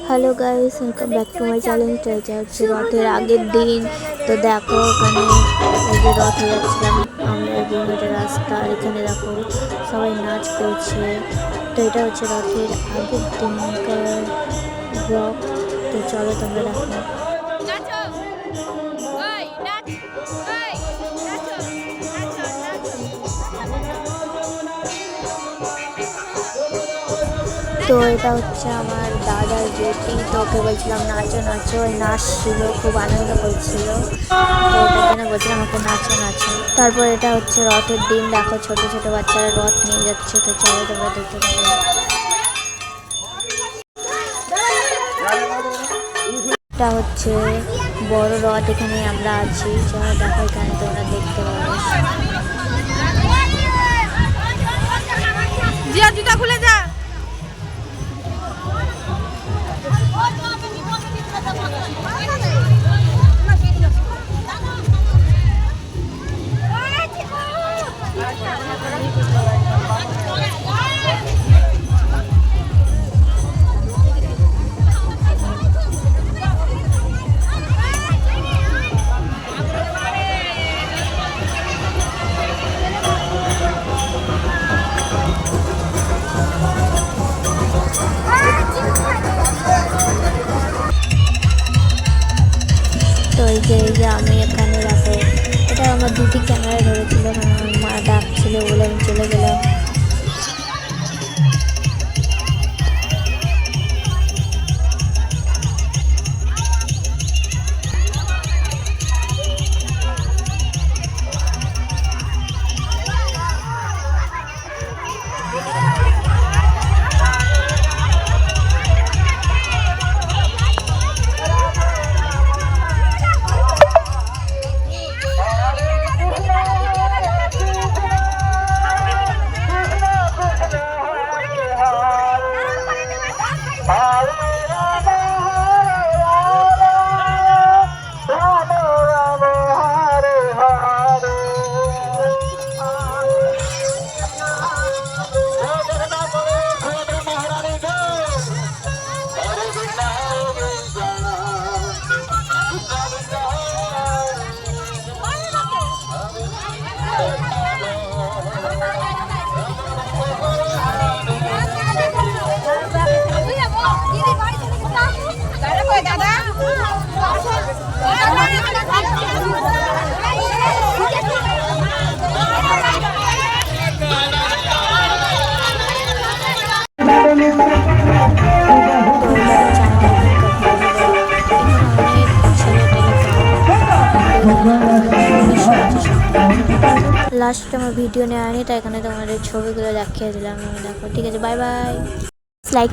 Hello guys, welcome back to my channel. তো এটা হচ্ছে রথের আগের দিন। তো দেখো ওখানে এই যে রথে যাচ্ছিলাম আমরা, এবং এটা রাস্তা, আর এখানে দেখো সবাই নাচ করছে। তো এটা হচ্ছে রথের আগের দিনকার ব্লগ। তো চলো তোমরা দেখো। তো এটা হচ্ছে আমার দাদার বেটি। তো ওকে বলছিলাম নাচো নাচো, ওই নাচছিল, খুব আনন্দ করছিল। তো ওটার জন্য বলছিলাম ওকে নাচো নাচো। তারপর এটা হচ্ছে রথের দিন, দেখো ছোট ছোট বাচ্চারা রথ নিয়ে যাচ্ছে। তো চলো তোমরা দেখতে থাকো। এটা হচ্ছে বড় রথ, এখানে আমরা আছি। চলো দেখো, এখানে তোমরা দেখতে পাবো। জুতা খুলে যা। তো এই যে আমি এখানে দেখো, এটা আমার দিদি ক্যামেরা ধরেছিল, কারণ আমার মা ডাকছিল বলে আমি চলে গেলাম। লাস্ট আমার ভিডিও নেওয়া হয়নি, তাই এখানে তোমাদের ছবিগুলো দেখিয়ে দিলাম। দেখো, ঠিক আছে, বাই বাই। লাইক